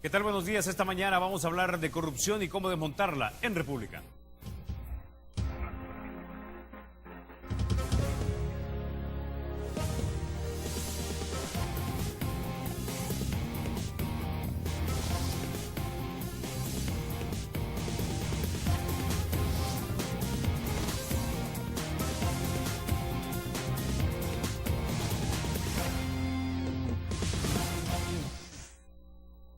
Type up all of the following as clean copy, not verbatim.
¿Qué tal? Buenos días. Esta mañana vamos a hablar de corrupción y cómo desmontarla en República.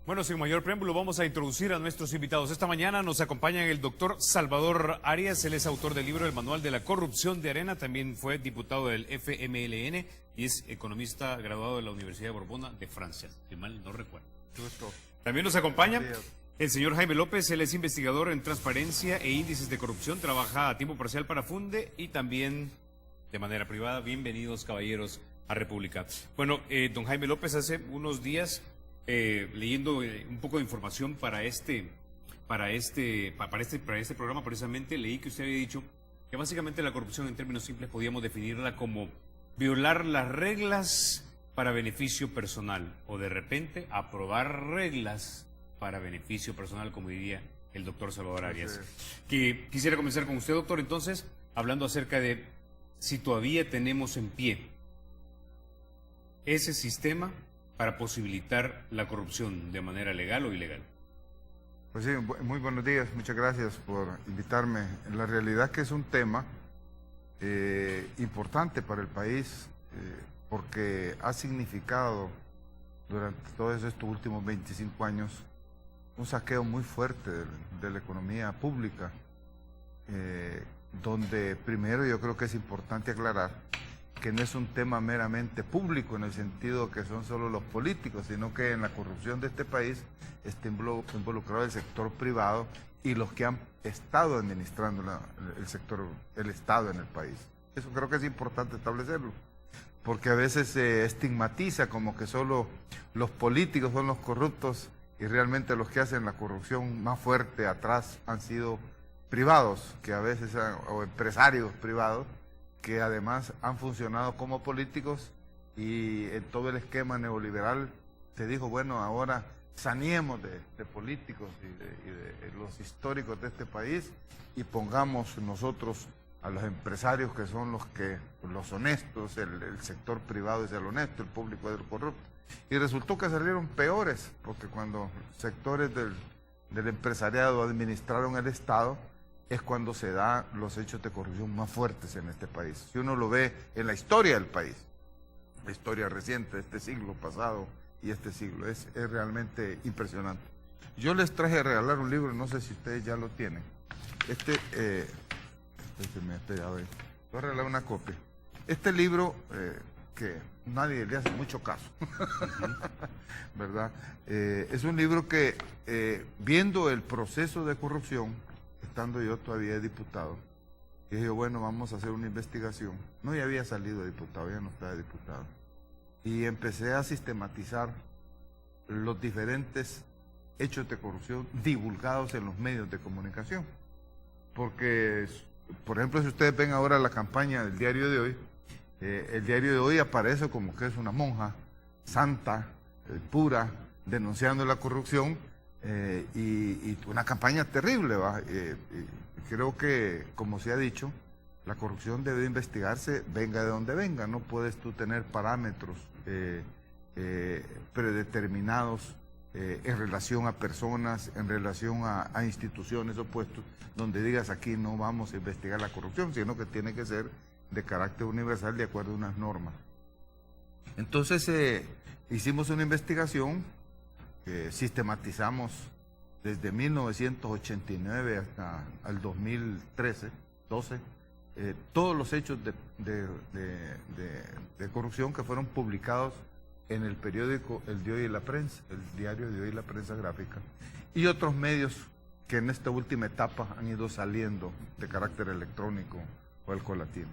Bueno, sin mayor preámbulo, vamos a introducir a nuestros invitados. Esta mañana nos acompaña el doctor Salvador Arias. Él es autor del libro El Manual de la Corrupción de Arena. También fue diputado del FMLN y es economista graduado de la Universidad de Borbona de Francia, si mal no recuerdo. También nos acompaña el señor Jaime López. Él es investigador en transparencia e índices de corrupción. Trabaja a tiempo parcial para Funde y también de manera privada. Bienvenidos, caballeros, a República. Bueno, don Jaime López, hace unos días... leyendo un poco de información para este programa, precisamente leí que usted había dicho que básicamente la corrupción, en términos simples, podíamos definirla como violar las reglas para beneficio personal o de repente aprobar reglas para beneficio personal, como diría el doctor Salvador Arias. Que quisiera comenzar con usted, doctor, entonces, hablando acerca de si todavía tenemos en pie ese sistema para posibilitar la corrupción de manera legal o ilegal. Pues sí, muy buenos días, muchas gracias por invitarme. La realidad es que es un tema importante para el país porque ha significado durante todos estos últimos 25 años un saqueo muy fuerte de la economía pública, donde primero yo creo que es importante aclarar que no es un tema meramente público en el sentido que son solo los políticos, sino que en la corrupción de este país está involucrado el sector privado y los que han estado administrando el Estado en el país. Eso creo que es importante establecerlo, porque a veces se estigmatiza como que solo los políticos son los corruptos y realmente los que hacen la corrupción más fuerte atrás han sido privados, que a veces o empresarios privados, que además han funcionado como políticos y en todo el esquema neoliberal se dijo, bueno, ahora saneemos de políticos y de los históricos de este país y pongamos nosotros a los empresarios que son los honestos, el sector privado es el honesto, el público es el corrupto. Y resultó que salieron peores, porque cuando sectores del empresariado administraron el Estado, es cuando se dan los hechos de corrupción más fuertes en este país. Si uno lo ve en la historia del país, la historia reciente de este siglo pasado y este siglo, es realmente impresionante. Yo les traje a regalar un libro, no sé si ustedes ya lo tienen. Voy a regalar una copia. Este libro, que nadie le hace mucho caso, ¿verdad? Es un libro que, viendo el proceso de corrupción, estando yo todavía diputado, dije yo, bueno, vamos a hacer una investigación. No, ya había salido de diputado, ya no estaba de diputado. Y empecé a sistematizar los diferentes hechos de corrupción divulgados en los medios de comunicación. Porque, por ejemplo, si ustedes ven ahora la campaña del diario de hoy, el diario de hoy aparece como que es una monja santa, pura, denunciando la corrupción, y una campaña terrible, ¿va? Creo que, como se ha dicho, la corrupción debe investigarse, venga de donde venga. No puedes tú tener parámetros predeterminados en relación a personas, en relación a instituciones o puestos, donde digas aquí no vamos a investigar la corrupción, sino que tiene que ser de carácter universal de acuerdo a unas normas. Entonces hicimos una investigación, sistematizamos desde 1989 hasta el 2013, 12, todos los hechos de corrupción que fueron publicados en el periódico El Día de la Prensa, el diario de hoy, la prensa gráfica, y otros medios que en esta última etapa han ido saliendo de carácter electrónico o el colatino.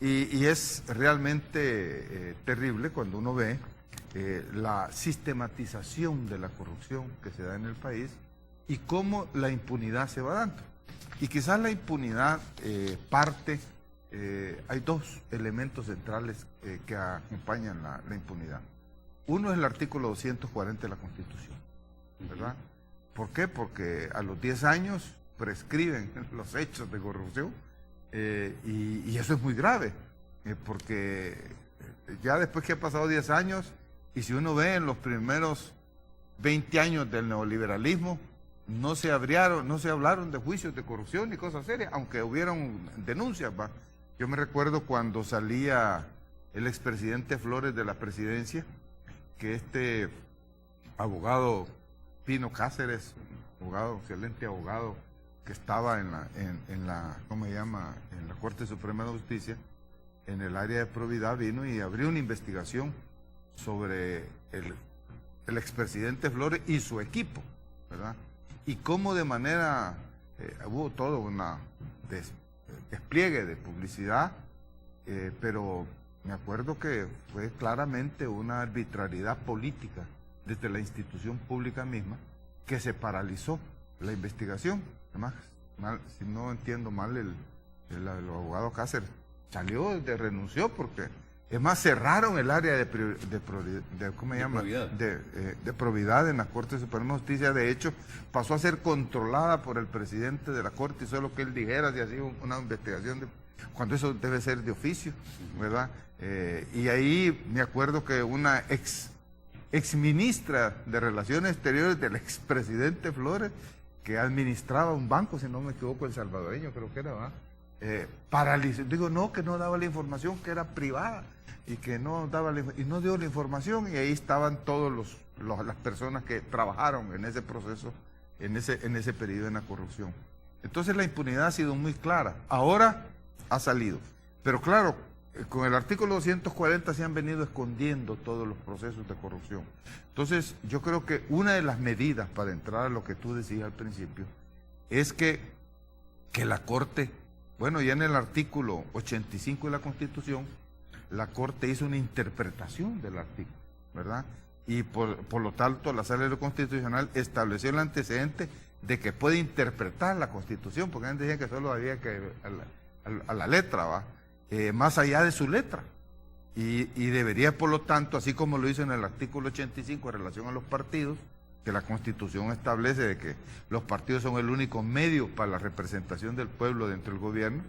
Y es realmente terrible cuando uno ve la sistematización de la corrupción que se da en el país y cómo la impunidad se va dando. Y quizás la impunidad hay dos elementos centrales que acompañan la impunidad. Uno es el artículo 240 de la Constitución, ¿verdad? ¿Por qué? Porque a los 10 años prescriben los hechos de corrupción y eso es muy grave, porque ya después que ha pasado 10 años, y si uno ve en los primeros 20 años del neoliberalismo, no se hablaron de juicios de corrupción ni cosas serias, aunque hubieron denuncias, ¿va? Yo me recuerdo cuando salía el expresidente Flores de la presidencia, que este abogado Pino Cáceres, excelente abogado, que estaba en la ¿cómo se llama?, en la Corte Suprema de Justicia, en el área de probidad, vino y abrió una investigación sobre el expresidente Flores y su equipo, ¿verdad? Y cómo de manera, hubo todo un despliegue de publicidad, pero me acuerdo que fue claramente una arbitrariedad política desde la institución pública misma que se paralizó la investigación. Además, si no entiendo mal, el abogado Cáceres renunció porque, es más, cerraron el área de probidad en la Corte Suprema de Justicia. De hecho, pasó a ser controlada por el presidente de la Corte y solo que él dijera si hacía una investigación, cuando eso debe ser de oficio, ¿verdad? Y ahí me acuerdo que una exministra de Relaciones Exteriores del expresidente Flores, que administraba un banco, si no me equivoco, el salvadoreño creo que era, ¿verdad? Paralizó, digo, no, que no daba la información, que era privada, y que no daba y no dio la información, y ahí estaban todos las personas que trabajaron en ese proceso, en ese periodo de la corrupción. Entonces la impunidad ha sido muy clara, ahora ha salido, pero claro, con el artículo 240 se han venido escondiendo todos los procesos de corrupción. Entonces yo creo que una de las medidas para entrar a lo que tú decías al principio es que la Corte, bueno, ya en el artículo 85 de la Constitución, la Corte hizo una interpretación del artículo, ¿verdad? Y por lo tanto la Sala de lo Constitucional estableció el antecedente de que puede interpretar la Constitución, porque antes decían que solo había que a la letra, ¿va? Más allá de su letra. Y debería, por lo tanto, así como lo hizo en el artículo 85 en relación a los partidos, que la Constitución establece de que los partidos son el único medio para la representación del pueblo dentro del gobierno,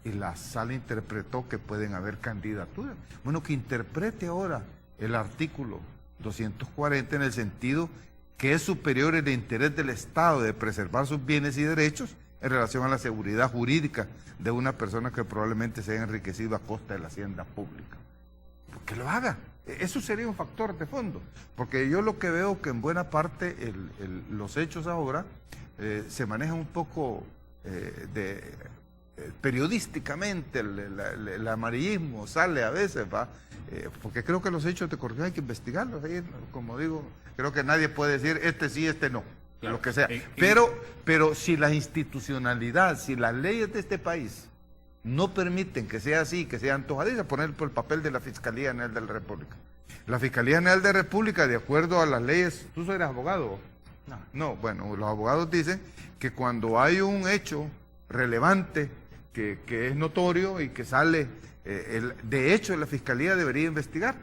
y la Sala interpretó que pueden haber candidaturas. Bueno, que interprete ahora el artículo 240 en el sentido que es superior el interés del Estado de preservar sus bienes y derechos en relación a la seguridad jurídica de una persona que probablemente se haya enriquecido a costa de la hacienda pública. Que lo haga. Eso sería un factor de fondo, porque yo lo que veo que en buena parte los hechos ahora se manejan un poco periodísticamente, el amarillismo sale a veces, ¿va? Porque creo que los hechos de corrupción hay que investigarlos. Ahí, como digo, creo que nadie puede decir este sí, este no, claro, lo que sea. Pero si la institucionalidad, si las leyes de este país no permiten que sea así, que sea antojadiza, poner por el papel de la Fiscalía General de la República. La Fiscalía General de la República, de acuerdo a las leyes, ¿tú eres abogado? No, bueno, los abogados dicen que cuando hay un hecho relevante, que es notorio y que sale, de hecho la Fiscalía debería investigar.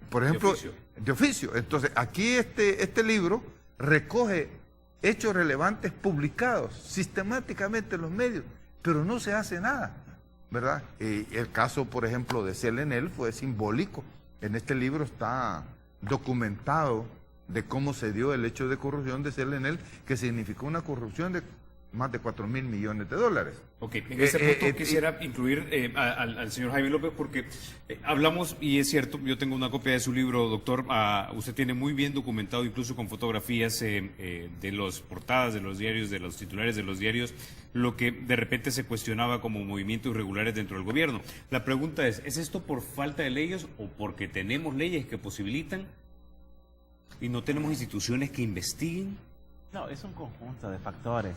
Por ejemplo, de oficio. Entonces, aquí este libro recoge hechos relevantes publicados sistemáticamente en los medios, pero no se hace nada, ¿verdad? El caso, por ejemplo, de Selenel fue simbólico. En este libro está documentado de cómo se dio el hecho de corrupción de Selenel, que significó una corrupción de más de 4.000 millones de dólares. Ok, en ese punto quisiera incluir al señor Jaime López, porque hablamos, y es cierto, yo tengo una copia de su libro, doctor, usted tiene muy bien documentado, incluso con fotografías de las portadas de los diarios, de los titulares de los diarios, lo que de repente se cuestionaba como movimientos irregulares dentro del gobierno. La pregunta es ¿esto por falta de leyes o porque tenemos leyes que posibilitan y no tenemos instituciones que investiguen? No, es un conjunto de factores.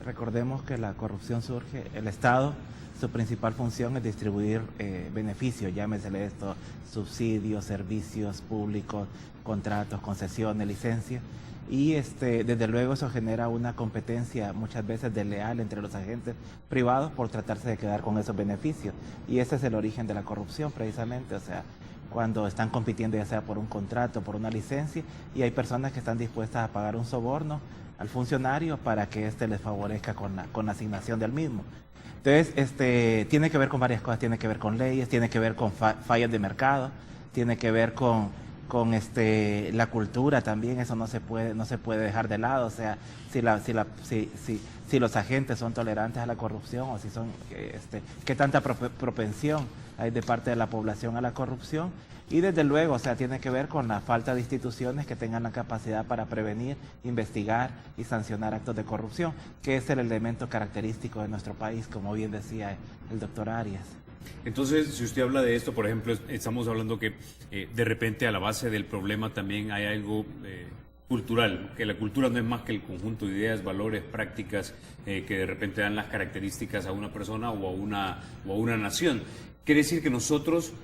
Recordemos que la corrupción surge, el Estado, su principal función es distribuir beneficios, llámesele esto, subsidios, servicios públicos, contratos, concesiones, licencias, y desde luego eso genera una competencia muchas veces desleal entre los agentes privados por tratarse de quedar con esos beneficios, y ese es el origen de la corrupción precisamente, o sea, cuando están compitiendo ya sea por un contrato, por una licencia, y hay personas que están dispuestas a pagar un soborno al funcionario para que éste les favorezca con la asignación del mismo. Entonces, tiene que ver con varias cosas, tiene que ver con leyes, tiene que ver con fallas de mercado, tiene que ver con la cultura también. Eso no se puede dejar de lado. O sea, si los agentes son tolerantes a la corrupción, o si son, qué tanta propensión hay de parte de la población a la corrupción. Y desde luego, o sea, tiene que ver con la falta de instituciones que tengan la capacidad para prevenir, investigar y sancionar actos de corrupción, que es el elemento característico de nuestro país, como bien decía el doctor Arias. Entonces, si usted habla de esto, por ejemplo, estamos hablando que de repente a la base del problema también hay algo cultural, que la cultura no es más que el conjunto de ideas, valores, prácticas que de repente dan las características a una persona o a una nación. Quiere decir que nosotros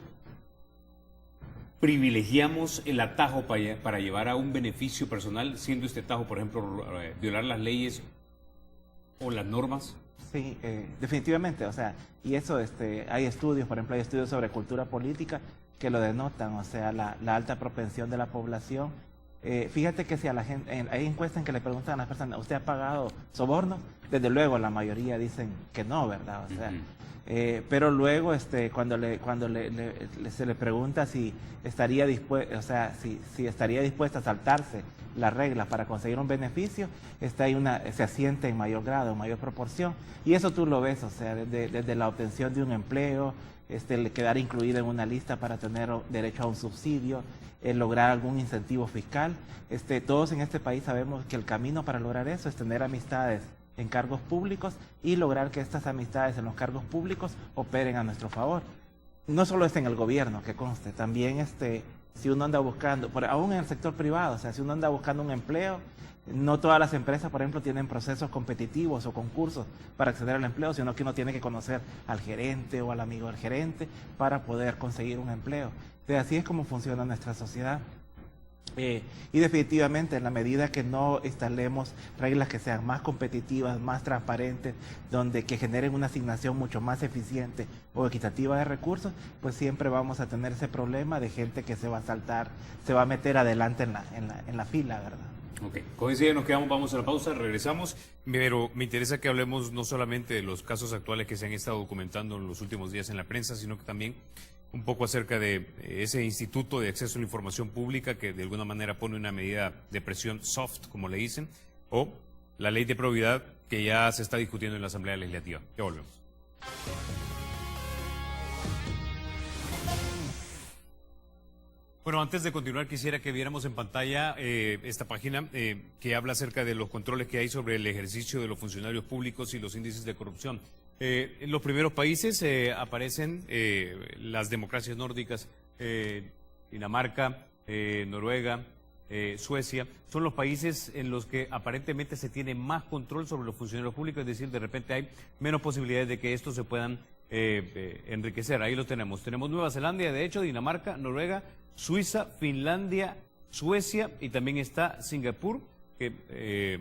privilegiamos el atajo para llevar a un beneficio personal, siendo este atajo, por ejemplo, violar las leyes o las normas. Sí, definitivamente, o sea, y eso, hay estudios, por ejemplo, hay estudios sobre cultura política que lo denotan, o sea, la alta propensión de la población. Fíjate que si a la gente, hay encuestas en que le preguntan a las personas, ¿usted ha pagado soborno? Desde luego la mayoría dicen que no, ¿verdad? O sea, pero luego cuando se le pregunta si estaría dispuesta, o sea, si estaría dispuesta a saltarse las reglas para conseguir un beneficio, se asiente en mayor grado, en mayor proporción, y eso tú lo ves, o sea, desde la obtención de un empleo, el quedar incluido en una lista para tener derecho a un subsidio, el lograr algún incentivo fiscal. Todos en este país sabemos que el camino para lograr eso es tener amistades en cargos públicos y lograr que estas amistades en los cargos públicos operen a nuestro favor. No solo en el gobierno, que conste, también si uno anda buscando, aún en el sector privado, o sea, si uno anda buscando un empleo, no todas las empresas, por ejemplo, tienen procesos competitivos o concursos para acceder al empleo, sino que uno tiene que conocer al gerente o al amigo del gerente para poder conseguir un empleo. Entonces, así es como funciona nuestra sociedad. Y definitivamente, en la medida que no instalemos reglas que sean más competitivas, más transparentes, que generen una asignación mucho más eficiente o equitativa de recursos, pues siempre vamos a tener ese problema de gente que se va a saltar, se va a meter adelante en la fila, ¿verdad? Ok, con eso ya nos quedamos, vamos a la pausa, regresamos, pero me interesa que hablemos no solamente de los casos actuales que se han estado documentando en los últimos días en la prensa, sino que también un poco acerca de ese Instituto de Acceso a la Información Pública que de alguna manera pone una medida de presión soft, como le dicen, o la ley de probidad que ya se está discutiendo en la Asamblea Legislativa. Ya volvemos. Bueno, antes de continuar quisiera que viéramos en pantalla esta página que habla acerca de los controles que hay sobre el ejercicio de los funcionarios públicos y los índices de corrupción. En los primeros países aparecen las democracias nórdicas, Dinamarca, Noruega, Suecia. Son los países en los que aparentemente se tiene más control sobre los funcionarios públicos, es decir, de repente hay menos posibilidades de que estos se puedan enriquecer. Ahí lo tenemos. Tenemos Nueva Zelanda, de hecho, Dinamarca, Noruega, Suiza, Finlandia, Suecia y también está Singapur, que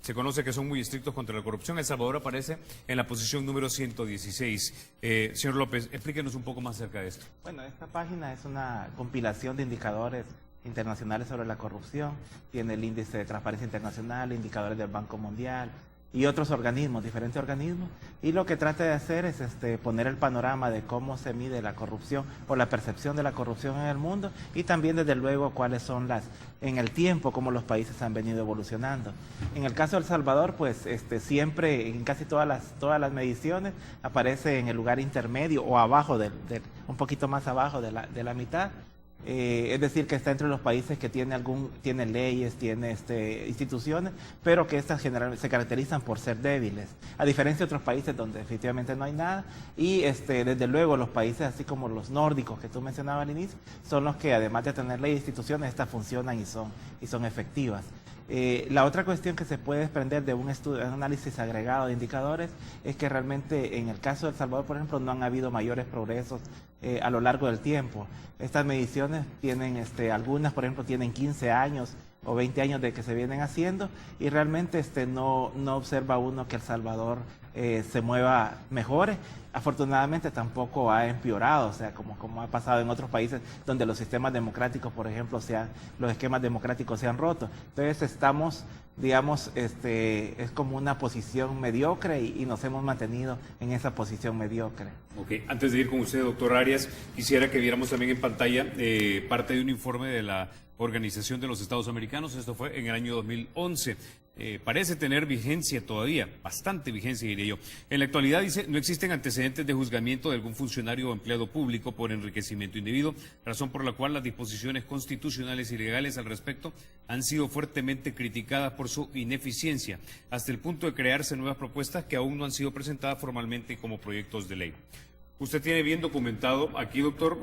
se conoce que son muy estrictos contra la corrupción. El Salvador aparece en la posición número 116. Señor López, explíquenos un poco más acerca de esto. Bueno, esta página es una compilación de indicadores internacionales sobre la corrupción. Tiene el índice de transparencia internacional, indicadores del Banco Mundial y otros organismos, diferentes organismos, y lo que trata de hacer es poner el panorama de cómo se mide la corrupción o la percepción de la corrupción en el mundo, y también desde luego cuáles son en el tiempo, cómo los países han venido evolucionando. En el caso de El Salvador, pues siempre, en casi todas las mediciones, aparece en el lugar intermedio o abajo, un poquito más abajo de la mitad. Es decir, que está entre los países que tiene leyes, tiene instituciones, pero que estas generalmente se caracterizan por ser débiles, a diferencia de otros países donde definitivamente no hay nada. Y desde luego los países así como los nórdicos que tú mencionabas al inicio, son los que además de tener leyes e instituciones, estas funcionan y son efectivas. La otra cuestión que se puede desprender de un análisis agregado de indicadores es que realmente en el caso de El Salvador, por ejemplo, no han habido mayores progresos a lo largo del tiempo. Estas mediciones tienen, algunas por ejemplo tienen 15 años, o 20 años de que se vienen haciendo, y realmente no observa uno que El Salvador se mueva mejores. Afortunadamente tampoco ha empeorado, o sea, como ha pasado en otros países donde los sistemas democráticos, por ejemplo, los esquemas democráticos se han roto. Entonces estamos, digamos, es como una posición mediocre y nos hemos mantenido en esa posición mediocre. Ok, antes de ir con usted, doctor Arias, quisiera que viéramos también en pantalla parte de un informe de la Organización de los Estados Americanos. Esto fue en el año 2011. Parece tener vigencia todavía, bastante vigencia, diría yo. En la actualidad, dice, no existen antecedentes de juzgamiento de algún funcionario o empleado público por enriquecimiento indebido, razón por la cual las disposiciones constitucionales y legales al respecto han sido fuertemente criticadas por su ineficiencia, hasta el punto de crearse nuevas propuestas que aún no han sido presentadas formalmente como proyectos de ley. Usted tiene bien documentado aquí, doctor,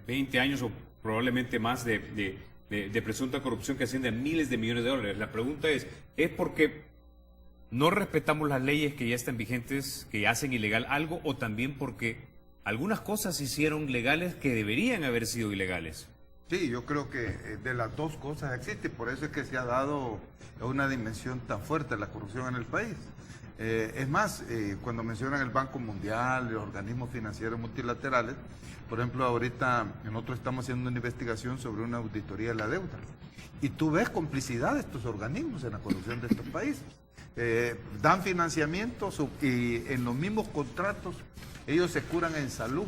20 años o probablemente más de presunta corrupción que asciende a miles de millones de dólares. La pregunta ¿es porque no respetamos las leyes que ya están vigentes, que hacen ilegal algo, o también porque algunas cosas se hicieron legales que deberían haber sido ilegales? Sí, yo creo que de las dos cosas existe, por eso es que se ha dado una dimensión tan fuerte a la corrupción en el país. Es más, cuando mencionan el Banco Mundial, los organismos financieros multilaterales, por ejemplo, ahorita nosotros estamos haciendo una investigación sobre una auditoría de la deuda. Y tú ves complicidad de estos organismos en la corrupción de estos países. Dan financiamiento y en los mismos contratos ellos se curan en salud,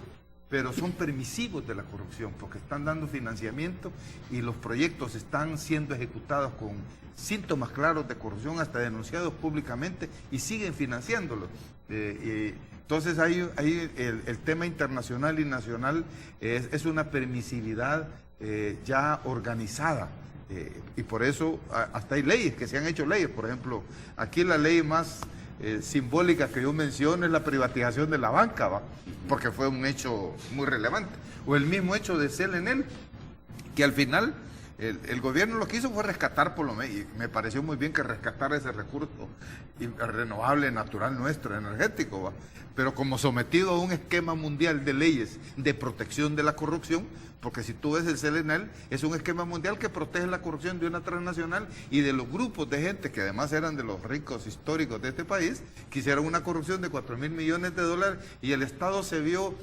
pero son permisivos de la corrupción porque están dando financiamiento y los proyectos están siendo ejecutados con síntomas claros de corrupción, hasta denunciados públicamente, y siguen financiándolos. Entonces ahí el tema internacional y nacional es una permisividad ya organizada, y por eso hasta hay leyes, que se han hecho leyes. Por ejemplo, aquí la ley más simbólica que yo menciono es la privatización de la banca, ¿va? Porque fue un hecho muy relevante. O el mismo hecho de CLNL, que al final el gobierno lo que hizo fue rescatar, por lo menos, y me pareció muy bien que rescatara ese recurso renovable, natural nuestro, energético, ¿va? Pero como sometido a un esquema mundial de leyes de protección de la corrupción, porque si tú ves el CLNL, es un esquema mundial que protege la corrupción de una transnacional y de los grupos de gente que además eran de los ricos históricos de este país, que hicieron una corrupción de 4.000 millones de dólares, y el Estado se vio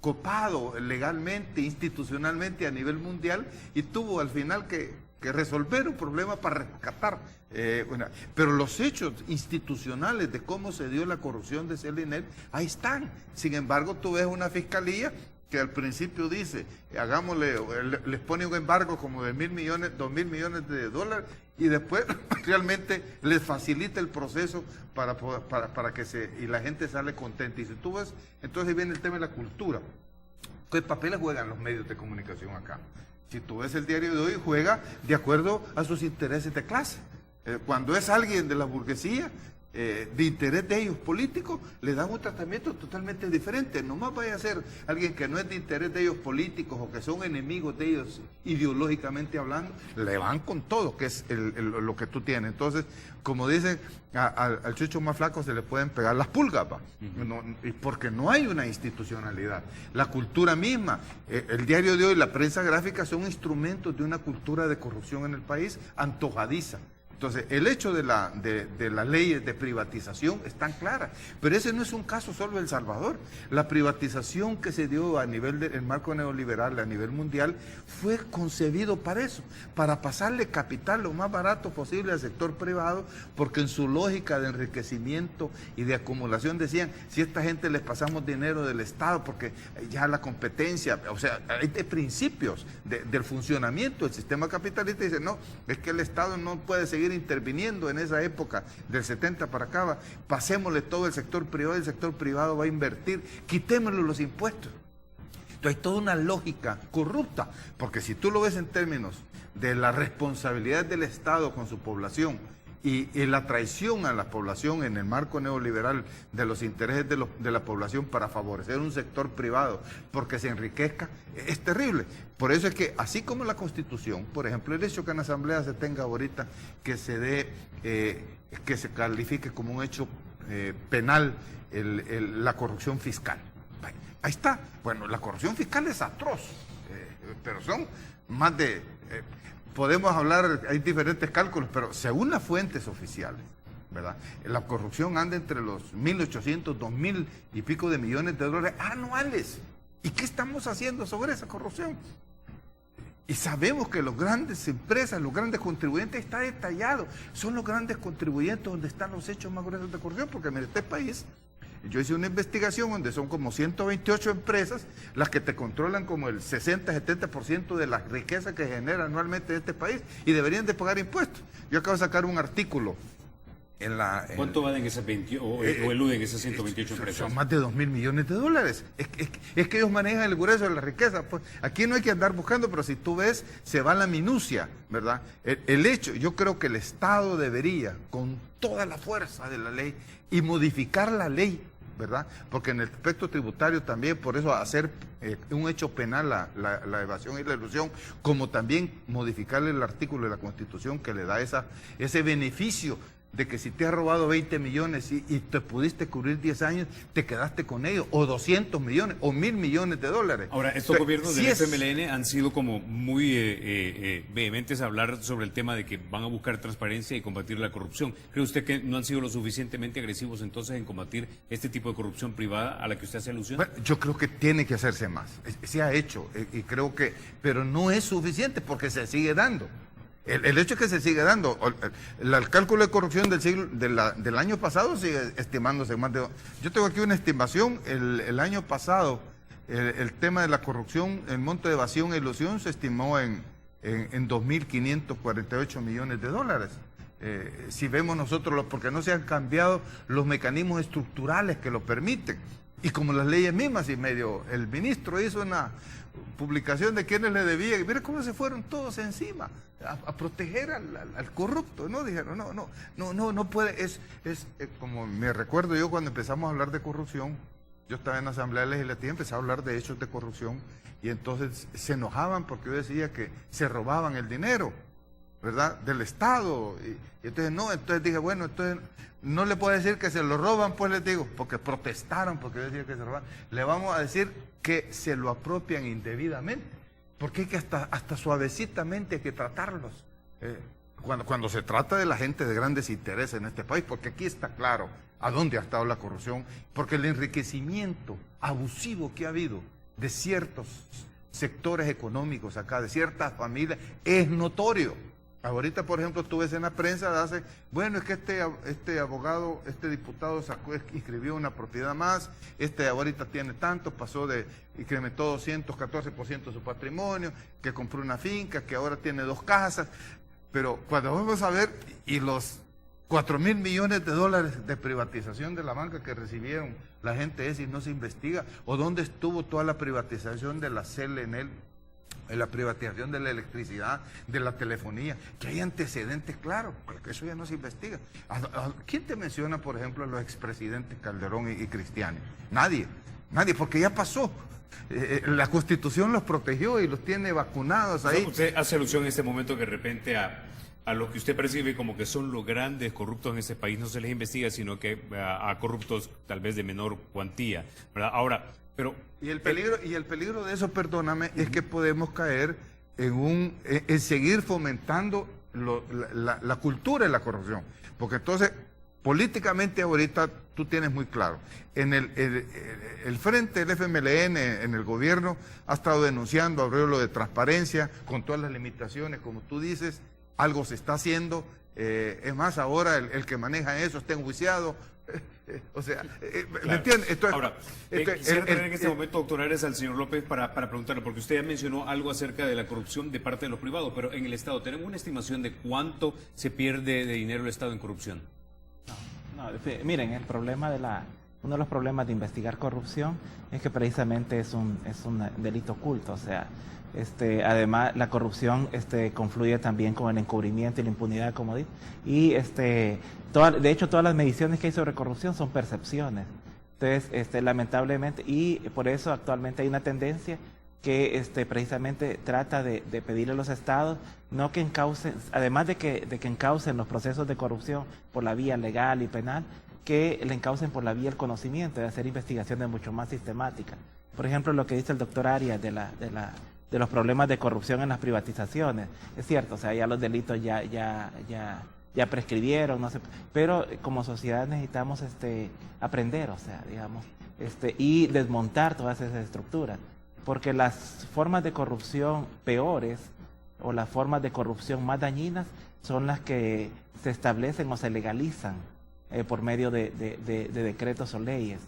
copado legalmente, institucionalmente a nivel mundial, y tuvo al final que resolver un problema para rescatar. Pero los hechos institucionales de cómo se dio la corrupción de CLNL, ahí están. Sin embargo, tú ves una fiscalía que al principio dice, les pone un embargo como de 2.000 millones de dólares, y después realmente les facilita el proceso para que y la gente sale contenta. Y si tú ves, entonces viene el tema de la cultura. ¿Qué papeles juegan los medios de comunicación acá? Si tú ves el diario de hoy, juega de acuerdo a sus intereses de clase. Cuando es alguien de la burguesía, de interés de ellos políticos, le dan un tratamiento totalmente diferente. Nomás vaya a ser alguien que no es de interés de ellos políticos o que son enemigos de ellos ideológicamente hablando, le van con todo, que es lo que tú tienes. Entonces, como dicen, al chucho más flaco se le pueden pegar las pulgas, ¿va? Porque no hay una institucionalidad. La cultura misma, el diario de hoy, la prensa gráfica son instrumentos de una cultura de corrupción en el país antojadiza. Entonces, el hecho de las leyes de privatización están claras, pero ese no es un caso solo de El Salvador. La privatización que se dio a nivel del marco neoliberal, a nivel mundial, fue concebido para eso, para pasarle capital lo más barato posible al sector privado, porque en su lógica de enriquecimiento y de acumulación decían, si a esta gente les pasamos dinero del Estado, porque ya la competencia, o sea, hay principios del funcionamiento del sistema capitalista, y dicen, no, es que el Estado no puede seguir interviniendo en esa época del 70 para acá, pasémosle todo el sector privado va a invertir, quitémosle los impuestos. Entonces hay toda una lógica corrupta, porque si tú lo ves en términos de la responsabilidad del Estado con su población y la traición a la población en el marco neoliberal de los intereses de la población para favorecer un sector privado porque se enriquezca, es terrible. Por eso es que, así como la Constitución, por ejemplo, el hecho que en la Asamblea se tenga ahorita que se dé, que se califique como un hecho penal la corrupción fiscal. Ahí está. Bueno, la corrupción fiscal es atroz, pero son más de... podemos hablar, hay diferentes cálculos, pero según las fuentes oficiales, ¿verdad? La corrupción anda entre los 1.800, 2.000 y pico de millones de dólares anuales. ¿Y qué estamos haciendo sobre esa corrupción? Y sabemos que las grandes empresas, los grandes contribuyentes, está detallado. Son los grandes contribuyentes donde están los hechos más gruesos de corrupción, porque en este país, yo hice una investigación donde son como 128 empresas las que te controlan como el 60-70% de la riqueza que genera anualmente en este país y deberían de pagar impuestos. Yo acabo de sacar un artículo ¿Cuánto valen esas 20 o eluden esas 128 empresas? Son más de 2.000 millones de dólares. Es que ellos manejan el grueso de la riqueza. Pues aquí no hay que andar buscando, pero si tú ves, se va la minucia, ¿verdad? El hecho, yo creo que el Estado debería, con toda la fuerza de la ley, y modificar la ley, ¿verdad? Porque en el aspecto tributario también, por eso hacer un hecho penal la evasión y la ilusión, como también modificarle el artículo de la Constitución que le da ese beneficio de que si te has robado 20 millones y te pudiste cubrir 10 años, te quedaste con ellos, o 200 millones, o 1.000 millones de dólares. Ahora, estos gobiernos del FMLN han sido como muy vehementes a hablar sobre el tema de que van a buscar transparencia y combatir la corrupción. ¿Cree usted que no han sido lo suficientemente agresivos entonces en combatir este tipo de corrupción privada a la que usted hace alusión? Bueno, yo creo que tiene que hacerse más. Se ha hecho, y creo que, pero no es suficiente porque se sigue dando. El hecho es que se sigue dando. El cálculo de corrupción del año pasado sigue estimándose más de... Yo tengo aquí una estimación. El año pasado, el tema de la corrupción, el monto de evasión e ilusión se estimó en 2.548 millones de dólares. Si vemos nosotros, porque no se han cambiado los mecanismos estructurales que lo permiten. Y como las leyes mismas, y medio, el ministro hizo una publicación de quienes le debían, y mira cómo se fueron todos encima a proteger al corrupto, ¿no? Dijeron, no puede, como me recuerdo yo cuando empezamos a hablar de corrupción, yo estaba en la Asamblea Legislativa, empecé a hablar de hechos de corrupción, y entonces se enojaban porque yo decía que se robaban el dinero, ¿verdad?, del Estado, y entonces dije, bueno, entonces no le puedo decir que se lo roban, pues les digo, porque protestaron, porque yo decía que se roban, le vamos a decir que se lo apropian indebidamente, porque hay que hasta suavecitamente hay que tratarlos, cuando se trata de la gente de grandes intereses en este país, porque aquí está claro a dónde ha estado la corrupción, porque el enriquecimiento abusivo que ha habido de ciertos sectores económicos acá, de ciertas familias, es notorio. Ahorita, por ejemplo, tú ves en la prensa, bueno, es que este abogado, este diputado inscribió una propiedad más, ahorita tiene tanto, incrementó 214% su patrimonio, que compró una finca, que ahora tiene 2 casas, pero cuando vamos a ver, y los 4.000 millones de dólares de privatización de la banca que recibieron la gente y no se investiga, o dónde estuvo toda la privatización de la CLNL, en la privatización de la electricidad, de la telefonía, que hay antecedentes claros, porque eso ya no se investiga. ¿Quién te menciona, por ejemplo, a los expresidentes Calderón y Cristiani? Nadie, porque ya pasó. La Constitución los protegió y los tiene vacunados ahí. Usted hace alusión en este momento que de repente a lo que usted percibe como que son los grandes corruptos en este país no se les investiga, sino que a corruptos tal vez de menor cuantía, ¿verdad? Ahora, pero... Y el peligro de eso, perdóname, es que podemos caer en seguir fomentando la cultura de la corrupción. Porque entonces, políticamente ahorita, tú tienes muy claro, en el frente del FMLN, en el gobierno, ha estado denunciando lo de transparencia, con todas las limitaciones, como tú dices, algo se está haciendo, es más, ahora el que maneja eso está enjuiciado. O sea, claro. ¿me entiendes? Ahora, quisiera tener en este momento, doctor Arias, al señor López para preguntarle, porque usted ya mencionó algo acerca de la corrupción de parte de los privados, pero en el Estado, ¿tenemos una estimación de cuánto se pierde de dinero el Estado en corrupción? Miren, el problema uno de los problemas de investigar corrupción es que precisamente es un delito oculto, o sea, además la corrupción confluye también con el encubrimiento y la impunidad, como digo, y de hecho todas las mediciones que hay sobre corrupción son percepciones. Entonces, lamentablemente, y por eso actualmente hay una tendencia que precisamente trata de pedirle a los estados no que encaucen, además de que encaucen los procesos de corrupción por la vía legal y penal, que le encaucen por la vía del conocimiento, de hacer investigaciones mucho más sistemáticas. Por ejemplo, lo que dice el doctor Arias de la de los problemas de corrupción en las privatizaciones. Es cierto, o sea, ya los delitos ya prescribieron, no sé, pero como sociedad necesitamos aprender, o sea, digamos, y desmontar todas esas estructuras, porque las formas de corrupción peores o las formas de corrupción más dañinas son las que se establecen o se legalizan por medio de decretos o leyes.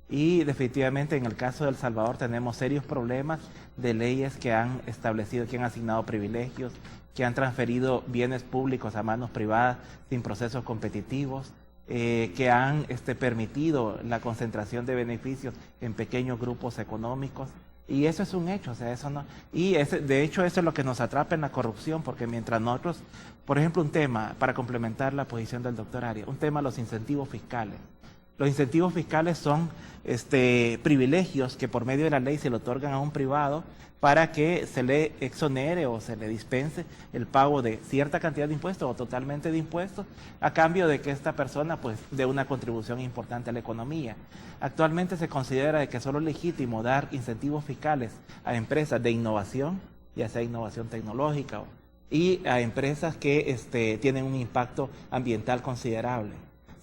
Y definitivamente en el caso de El Salvador tenemos serios problemas de leyes que han establecido, que han asignado privilegios, que han transferido bienes públicos a manos privadas sin procesos competitivos, que han permitido la concentración de beneficios en pequeños grupos económicos. Y eso es un hecho, o sea, eso no. Y de hecho eso es lo que nos atrapa en la corrupción, porque mientras nosotros, por ejemplo, un tema, para complementar la posición del doctor Arias, un tema, los incentivos fiscales. Los incentivos fiscales son privilegios que por medio de la ley se le otorgan a un privado para que se le exonere o se le dispense el pago de cierta cantidad de impuestos o totalmente de impuestos a cambio de que esta persona pues dé una contribución importante a la economía. Actualmente se considera que solo es legítimo dar incentivos fiscales a empresas de innovación, ya sea innovación tecnológica y a empresas que tienen un impacto ambiental considerable.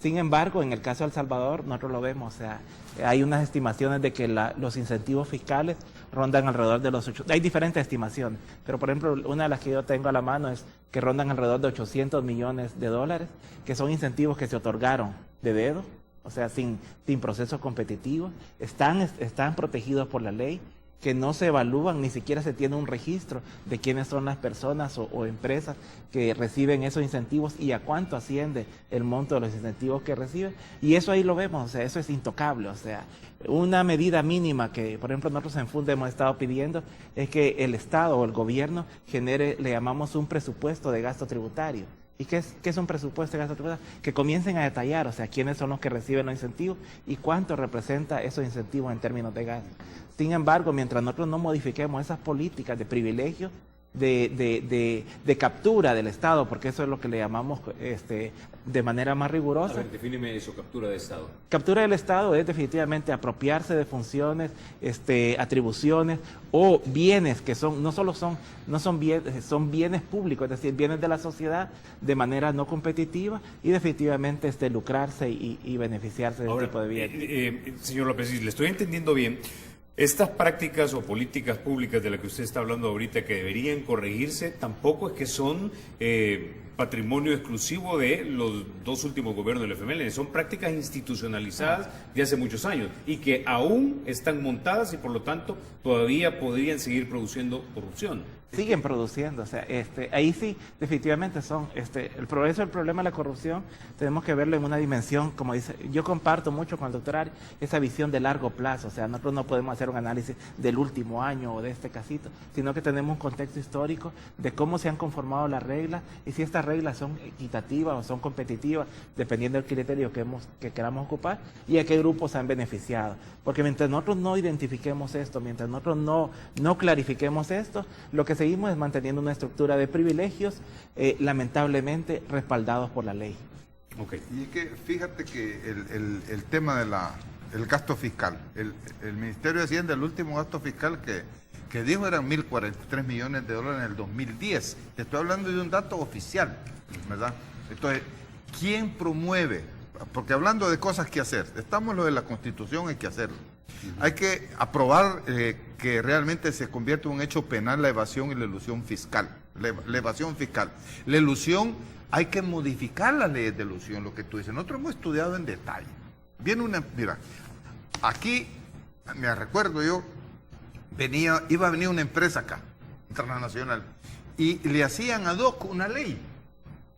Sin embargo, en el caso de El Salvador, nosotros lo vemos, o sea, hay unas estimaciones de que los incentivos fiscales rondan alrededor de los 8. Hay diferentes estimaciones, pero por ejemplo, una de las que yo tengo a la mano es que rondan alrededor de 800 millones de dólares, que son incentivos que se otorgaron de dedo, o sea, sin proceso competitivo, están protegidos por la ley, que no se evalúan, ni siquiera se tiene un registro de quiénes son las personas o empresas que reciben esos incentivos y a cuánto asciende el monto de los incentivos que reciben. Y eso ahí lo vemos, o sea, eso es intocable. O sea, una medida mínima que, por ejemplo, nosotros en FUNDE hemos estado pidiendo es que el Estado o el gobierno genere, le llamamos un presupuesto de gasto tributario. ¿Y qué es un presupuesto de gasto tributario? Que comiencen a detallar, o sea, quiénes son los que reciben los incentivos y cuánto representa esos incentivos en términos de gasto. Sin embargo, mientras nosotros no modifiquemos esas políticas de privilegio, de captura del Estado, porque eso es lo que le llamamos de manera más rigurosa. A ver, defíneme eso, captura de Estado. Captura del Estado es definitivamente apropiarse de funciones, atribuciones o bienes que no son bienes, son bienes públicos, es decir, bienes de la sociedad de manera no competitiva y definitivamente lucrarse y beneficiarse de este tipo de bienes. Señor López, si le estoy entendiendo bien, estas prácticas o políticas públicas de las que usted está hablando ahorita que deberían corregirse, tampoco es que son patrimonio exclusivo de los dos últimos gobiernos del FMLN, son prácticas institucionalizadas de hace muchos años y que aún están montadas y por lo tanto todavía podrían seguir produciendo corrupción. Siguen produciendo, o sea, ahí sí, definitivamente son, el progreso, el problema de la corrupción, tenemos que verlo en una dimensión, como dice, yo comparto mucho con el doctor Arias, esa visión de largo plazo, o sea, nosotros no podemos hacer un análisis del último año o de este casito, sino que tenemos un contexto histórico de cómo se han conformado las reglas y si estas reglas son equitativas o son competitivas, dependiendo del criterio que queramos ocupar y a qué grupos han beneficiado. Porque mientras nosotros no identifiquemos esto, mientras nosotros no clarifiquemos esto, lo que seguimos es manteniendo una estructura de privilegios, lamentablemente respaldados por la ley. Okay. Y es que fíjate que el tema del gasto fiscal, el Ministerio de Hacienda, el último gasto fiscal que dijo eran 1.043 millones de dólares en el 2010. Te estoy hablando de un dato oficial, ¿verdad? Entonces, ¿quién promueve? Porque hablando de cosas que hacer, estamos lo de la Constitución, hay que hacerlo. Hay que aprobar que realmente se convierta en un hecho penal la evasión y la elusión fiscal. La evasión fiscal. La elusión, hay que modificar las leyes de elusión, lo que tú dices. Nosotros hemos estudiado en detalle. Mira, aquí, me recuerdo yo, iba a venir una empresa acá, internacional, y le hacían ad hoc una ley,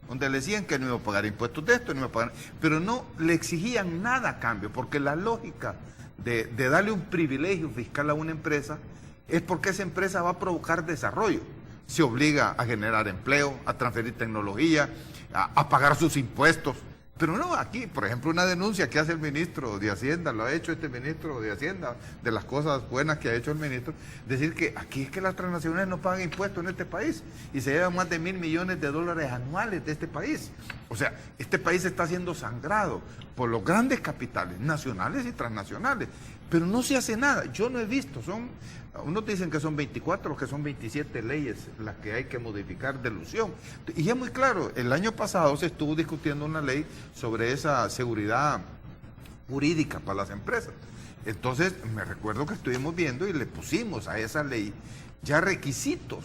donde le decían que no iba a pagar impuestos de esto, no iba a pagar, pero no le exigían nada a cambio, porque la lógica de darle un privilegio fiscal a una empresa es porque esa empresa va a provocar desarrollo. Se obliga a generar empleo, a transferir tecnología, a pagar sus impuestos. Pero no, aquí, por ejemplo, una denuncia que hace el ministro de Hacienda, lo ha hecho este ministro de Hacienda, de las cosas buenas que ha hecho el ministro, decir que aquí es que las transnacionales no pagan impuestos en este país y se llevan más de 1.000 millones de dólares anuales de este país. O sea, este país está siendo sangrado por los grandes capitales nacionales y transnacionales. pero no se hace nada. Yo no he visto, unos dicen que son 24, que son 27 leyes las que hay que modificar de ilusión. Y es muy claro, el año pasado se estuvo discutiendo una ley sobre esa seguridad jurídica para las empresas. Entonces, me recuerdo que estuvimos viendo y le pusimos a esa ley ya requisitos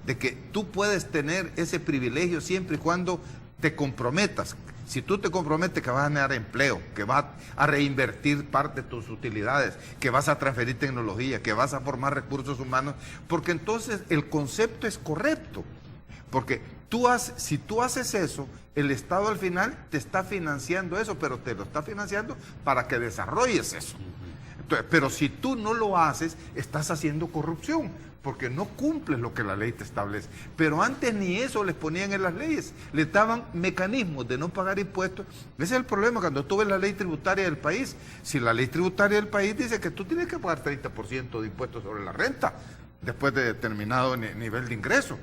de que tú puedes tener ese privilegio siempre y cuando te comprometas. Si tú te comprometes que vas a generar empleo, que vas a reinvertir parte de tus utilidades, que vas a transferir tecnología, que vas a formar recursos humanos, porque entonces el concepto es correcto. Porque si tú haces eso, el Estado al final te está financiando eso, pero te lo está financiando para que desarrolles eso. Entonces, pero si tú no lo haces, estás haciendo corrupción, porque no cumples lo que la ley te establece. Pero antes ni eso les ponían en las leyes, les daban mecanismos de no pagar impuestos. Ese es el problema cuando tú ves la ley tributaria del país. Si la ley tributaria del país dice que tú tienes que pagar 30% de impuestos sobre la renta, después de determinado nivel de ingreso,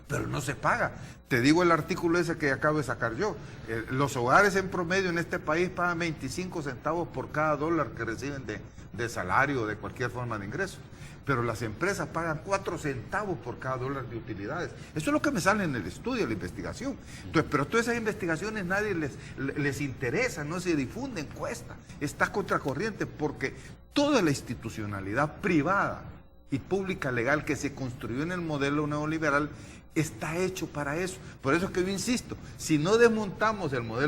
pero no se paga. Te digo el artículo ese que acabo de sacar yo. Los hogares en promedio en este país pagan 25 centavos por cada dólar que reciben de salario o de cualquier forma de ingreso. Pero las empresas pagan 4 centavos por cada dólar de utilidades. Eso es lo que me sale en el estudio, la investigación. Entonces, pero todas esas investigaciones nadie les interesa, no se difunden, cuesta. Está contracorriente porque toda la institucionalidad privada y pública legal que se construyó en el modelo neoliberal está hecho para eso. Por eso es que yo insisto, si no desmontamos el modelo